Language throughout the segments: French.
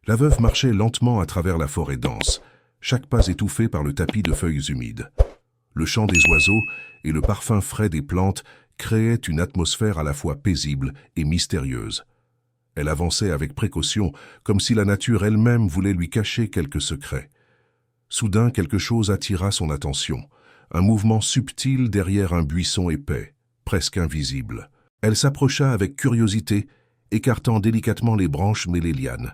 La veuve marchait lentement à travers la forêt dense, chaque pas étouffé par le tapis de feuilles humides. Le chant des oiseaux et le parfum frais des plantes créaient une atmosphère à la fois paisible et mystérieuse. Elle avançait avec précaution, comme si la nature elle-même voulait lui cacher quelques secrets. Soudain, quelque chose attira son attention, un mouvement subtil derrière un buisson épais, presque invisible. Elle s'approcha avec curiosité, écartant délicatement les branches mêlées lianes.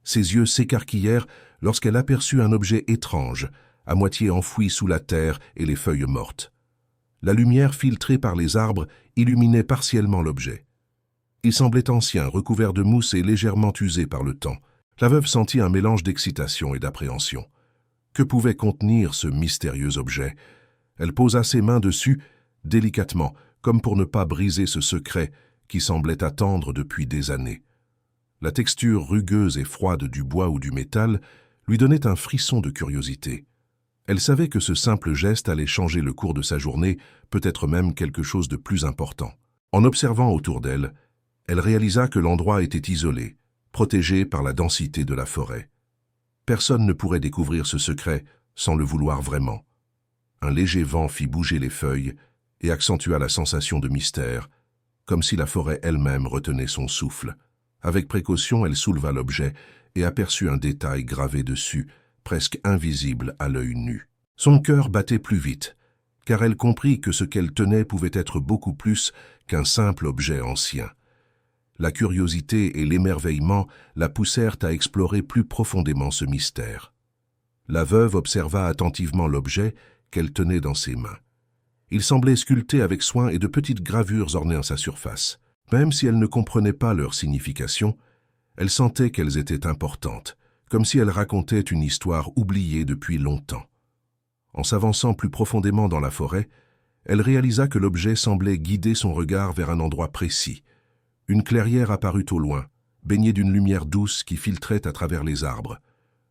Ses yeux s'écarquillèrent lorsqu'elle aperçut un objet étrange, à moitié enfoui sous la terre et les feuilles mortes. La lumière filtrée par les arbres illuminait partiellement l'objet. Il semblait ancien, recouvert de mousse et légèrement usé par le temps. La veuve sentit un mélange d'excitation et d'appréhension. Que pouvait contenir ce mystérieux objet? Elle posa ses mains dessus, délicatement, comme pour ne pas briser ce secret qui semblait attendre depuis des années. La texture rugueuse et froide du bois ou du métal lui donnait un frisson de curiosité. Elle savait que ce simple geste allait changer le cours de sa journée, peut-être même quelque chose de plus important. En observant autour d'elle, elle réalisa que l'endroit était isolé, protégé par la densité de la forêt. Personne ne pourrait découvrir ce secret sans le vouloir vraiment. Un léger vent fit bouger les feuilles et accentua la sensation de mystère, comme si la forêt elle-même retenait son souffle. Avec précaution, elle souleva l'objet et aperçut un détail gravé dessus, presque invisible à l'œil nu. Son cœur battait plus vite, car elle comprit que ce qu'elle tenait pouvait être beaucoup plus qu'un simple objet ancien. La curiosité et l'émerveillement la poussèrent à explorer plus profondément ce mystère. La veuve observa attentivement l'objet qu'elle tenait dans ses mains. Il semblait sculpté avec soin et de petites gravures ornaient sa surface. Même si elle ne comprenait pas leur signification, elle sentait qu'elles étaient importantes, comme si elles racontaient une histoire oubliée depuis longtemps. En s'avançant plus profondément dans la forêt, elle réalisa que l'objet semblait guider son regard vers un endroit précis. Une clairière apparut au loin, baignée d'une lumière douce qui filtrait à travers les arbres.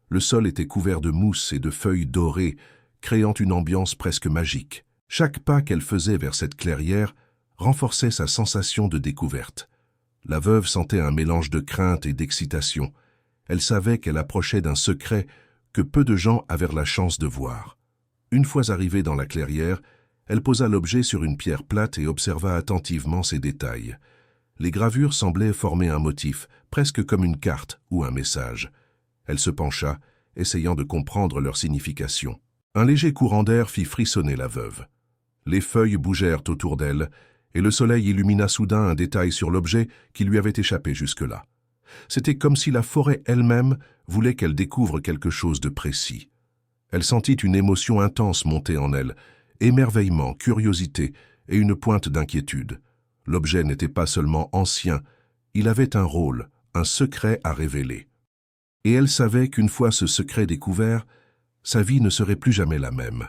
Le sol était couvert de mousse et de feuilles dorées, créant une ambiance presque magique. Chaque pas qu'elle faisait vers cette clairière renforçait sa sensation de découverte. La veuve sentait un mélange de crainte et d'excitation. Elle savait qu'elle approchait d'un secret que peu de gens avaient la chance de voir. Une fois arrivée dans la clairière, elle posa l'objet sur une pierre plate et observa attentivement ses détails. Les gravures semblaient former un motif, presque comme une carte ou un message. Elle se pencha, essayant de comprendre leur signification. Un léger courant d'air fit frissonner la veuve. Les feuilles bougèrent autour d'elle, et le soleil illumina soudain un détail sur l'objet qui lui avait échappé jusque-là. C'était comme si la forêt elle-même voulait qu'elle découvre quelque chose de précis. Elle sentit une émotion intense monter en elle, émerveillement, curiosité et une pointe d'inquiétude. L'objet n'était pas seulement ancien, il avait un rôle, un secret à révéler. Et elle savait qu'une fois ce secret découvert, sa vie ne serait plus jamais la même.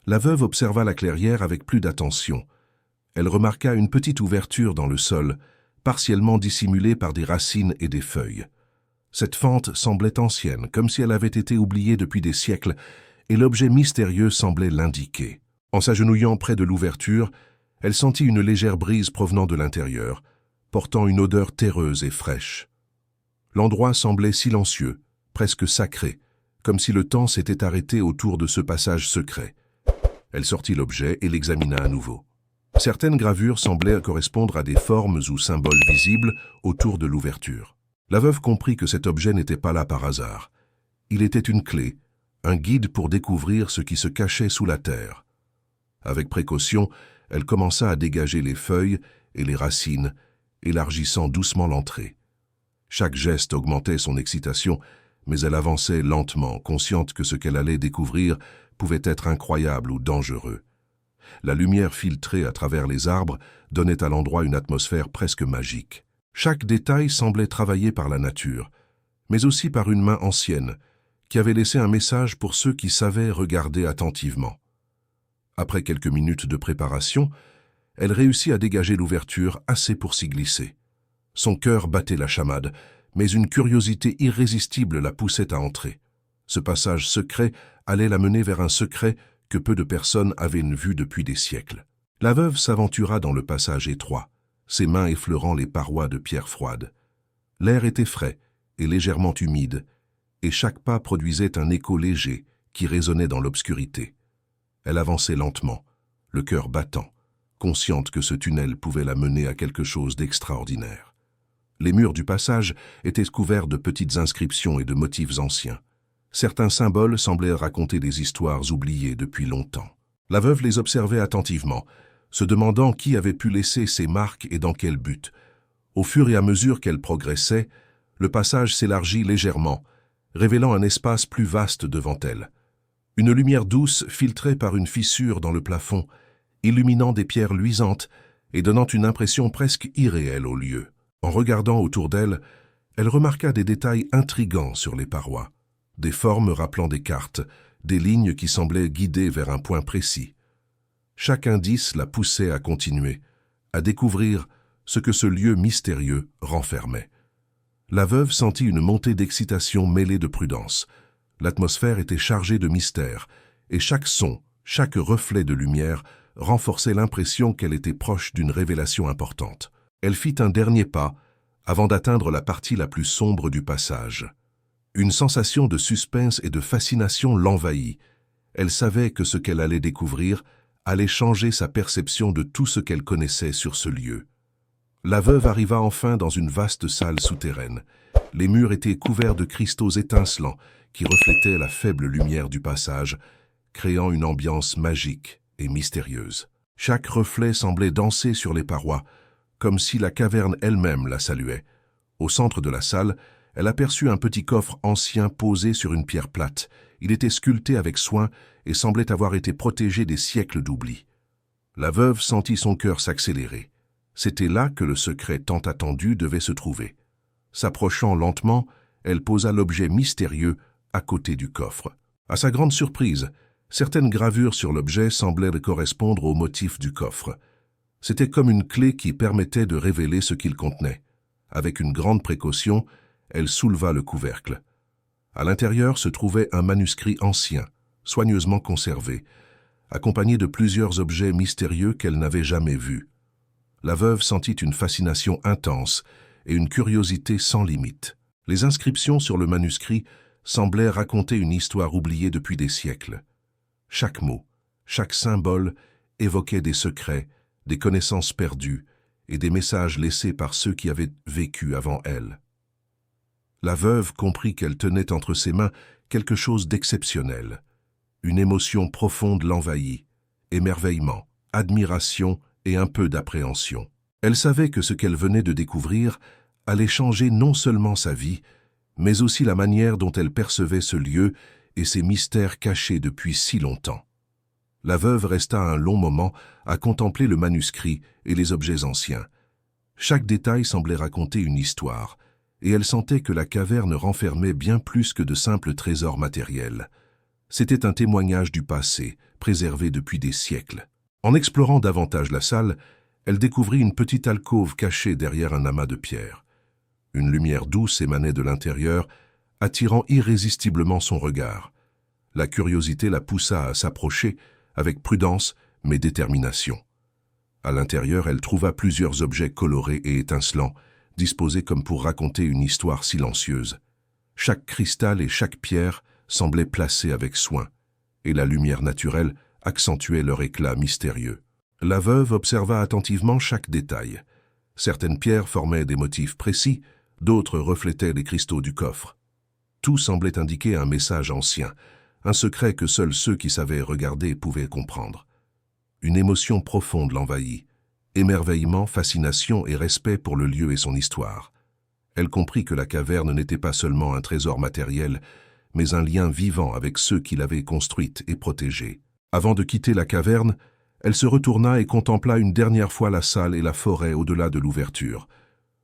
La veuve observa la clairière avec plus d'attention. Elle remarqua une petite ouverture dans le sol, partiellement dissimulée par des racines et des feuilles. Cette fente semblait ancienne, comme si elle avait été oubliée depuis des siècles, et l'objet mystérieux semblait l'indiquer. En s'agenouillant près de l'ouverture, elle sentit une légère brise provenant de l'intérieur, portant une odeur terreuse et fraîche. L'endroit semblait silencieux, presque sacré, comme si le temps s'était arrêté autour de ce passage secret. Elle sortit l'objet et l'examina à nouveau. Certaines gravures semblaient correspondre à des formes ou symboles visibles autour de l'ouverture. La veuve comprit que cet objet n'était pas là par hasard. Il était une clé, un guide pour découvrir ce qui se cachait sous la terre. Avec précaution, elle commença à dégager les feuilles et les racines, élargissant doucement l'entrée. Chaque geste augmentait son excitation, mais elle avançait lentement, consciente que ce qu'elle allait découvrir pouvait être incroyable ou dangereux. La lumière filtrée à travers les arbres donnait à l'endroit une atmosphère presque magique. Chaque détail semblait travaillé par la nature, mais aussi par une main ancienne, qui avait laissé un message pour ceux qui savaient regarder attentivement. Après quelques minutes de préparation, elle réussit à dégager l'ouverture assez pour s'y glisser. Son cœur battait la chamade, mais une curiosité irrésistible la poussait à entrer. Ce passage secret allait la mener vers un secret que peu de personnes avaient vu depuis des siècles. La veuve s'aventura dans le passage étroit, ses mains effleurant les parois de pierre froide. L'air était frais, et légèrement humide, et chaque pas produisait un écho léger qui résonnait dans l'obscurité. Elle avançait lentement, le cœur battant, consciente que ce tunnel pouvait la mener à quelque chose d'extraordinaire. Les murs du passage étaient couverts de petites inscriptions et de motifs anciens. Certains symboles semblaient raconter des histoires oubliées depuis longtemps. La veuve les observait attentivement, se demandant qui avait pu laisser ces marques et dans quel but. Au fur et à mesure qu'elle progressait, le passage s'élargit légèrement, révélant un espace plus vaste devant elle. Une lumière douce filtrait par une fissure dans le plafond, illuminant des pierres luisantes et donnant une impression presque irréelle au lieu. En regardant autour d'elle, elle remarqua des détails intrigants sur les parois, des formes rappelant des cartes, des lignes qui semblaient guider vers un point précis. Chaque indice la poussait à continuer, à découvrir ce que ce lieu mystérieux renfermait. La veuve sentit une montée d'excitation mêlée de prudence. L'atmosphère était chargée de mystère, et chaque son, chaque reflet de lumière renforçait l'impression qu'elle était proche d'une révélation importante. Elle fit un dernier pas avant d'atteindre la partie la plus sombre du passage. Une sensation de suspense et de fascination l'envahit. Elle savait que ce qu'elle allait découvrir allait changer sa perception de tout ce qu'elle connaissait sur ce lieu. La veuve arriva enfin dans une vaste salle souterraine. Les murs étaient couverts de cristaux étincelants qui reflétaient la faible lumière du passage, créant une ambiance magique et mystérieuse. Chaque reflet semblait danser sur les parois, comme si la caverne elle-même la saluait. Au centre de la salle, elle aperçut un petit coffre ancien posé sur une pierre plate. Il était sculpté avec soin et semblait avoir été protégé des siècles d'oubli. La veuve sentit son cœur s'accélérer. C'était là que le secret tant attendu devait se trouver. S'approchant lentement, elle posa l'objet mystérieux à côté du coffre. À sa grande surprise, certaines gravures sur l'objet semblaient correspondre au motif du coffre. C'était comme une clé qui permettait de révéler ce qu'il contenait. Avec une grande précaution, elle souleva le couvercle. À l'intérieur se trouvait un manuscrit ancien, soigneusement conservé, accompagné de plusieurs objets mystérieux qu'elle n'avait jamais vus. La veuve sentit une fascination intense et une curiosité sans limite. Les inscriptions sur le manuscrit semblaient raconter une histoire oubliée depuis des siècles. Chaque mot, chaque symbole évoquait des secrets, des connaissances perdues et des messages laissés par ceux qui avaient vécu avant elle. La veuve comprit qu'elle tenait entre ses mains quelque chose d'exceptionnel. Une émotion profonde l'envahit, émerveillement, admiration et un peu d'appréhension. Elle savait que ce qu'elle venait de découvrir allait changer non seulement sa vie, mais aussi la manière dont elle percevait ce lieu et ses mystères cachés depuis si longtemps. La veuve resta un long moment à contempler le manuscrit et les objets anciens. Chaque détail semblait raconter une histoire, et elle sentait que la caverne renfermait bien plus que de simples trésors matériels. C'était un témoignage du passé, préservé depuis des siècles. En explorant davantage la salle, elle découvrit une petite alcôve cachée derrière un amas de pierres. Une lumière douce émanait de l'intérieur, attirant irrésistiblement son regard. La curiosité la poussa à s'approcher, avec prudence mais détermination. À l'intérieur, elle trouva plusieurs objets colorés et étincelants, disposés comme pour raconter une histoire silencieuse. Chaque cristal et chaque pierre semblaient placés avec soin, et la lumière naturelle accentuait leur éclat mystérieux. La veuve observa attentivement chaque détail. Certaines pierres formaient des motifs précis, d'autres reflétaient les cristaux du coffre. Tout semblait indiquer un message ancien, un secret que seuls ceux qui savaient regarder pouvaient comprendre. Une émotion profonde l'envahit, émerveillement, fascination et respect pour le lieu et son histoire. Elle comprit que la caverne n'était pas seulement un trésor matériel, mais un lien vivant avec ceux qui l'avaient construite et protégée. Avant de quitter la caverne, elle se retourna et contempla une dernière fois la salle et la forêt au-delà de l'ouverture.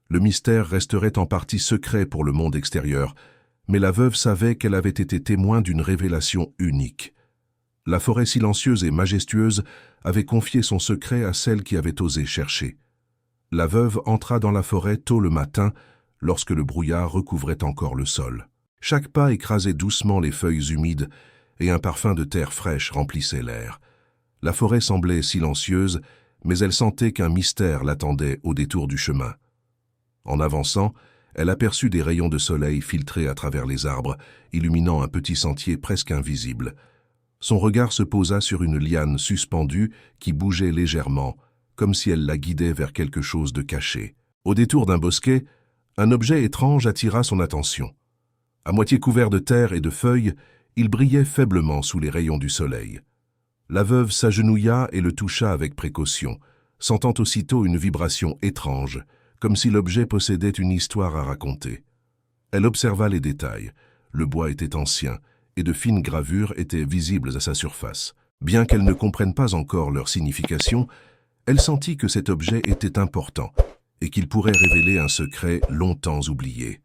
Le mystère resterait en partie secret pour le monde extérieur, mais la veuve savait qu'elle avait été témoin d'une révélation unique. La forêt silencieuse et majestueuse avait confié son secret à celle qui avait osé chercher. La veuve entra dans la forêt tôt le matin, lorsque le brouillard recouvrait encore le sol. Chaque pas écrasait doucement les feuilles humides et un parfum de terre fraîche remplissait l'air. La forêt semblait silencieuse, mais elle sentait qu'un mystère l'attendait au détour du chemin. En avançant, Elle aperçut des rayons de soleil filtrés à travers les arbres, illuminant un petit sentier presque invisible. Son regard se posa sur une liane suspendue qui bougeait légèrement, comme si elle la guidait vers quelque chose de caché. Au détour d'un bosquet, un objet étrange attira son attention. À moitié couvert de terre et de feuilles, il brillait faiblement sous les rayons du soleil. La veuve s'agenouilla et le toucha avec précaution, sentant aussitôt une vibration étrange, comme si l'objet possédait une histoire à raconter. Elle observa les détails. Le bois était ancien, et de fines gravures étaient visibles à sa surface. Bien qu'elle ne comprenne pas encore leur signification, elle sentit que cet objet était important et qu'il pourrait révéler un secret longtemps oublié.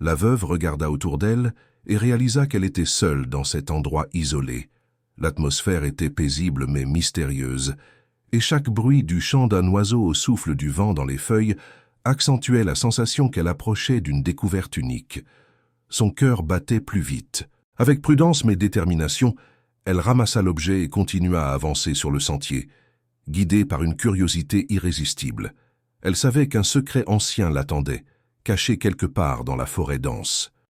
La veuve regarda autour d'elle et réalisa qu'elle était seule dans cet endroit isolé. L'atmosphère était paisible mais mystérieuse, et chaque bruit du chant d'un oiseau au souffle du vent dans les feuilles accentuait la sensation qu'elle approchait d'une découverte unique. Son cœur battait plus vite. Avec prudence mais détermination, elle ramassa l'objet et continua à avancer sur le sentier, guidée par une curiosité irrésistible. Elle savait qu'un secret ancien l'attendait, caché quelque part dans la forêt dense.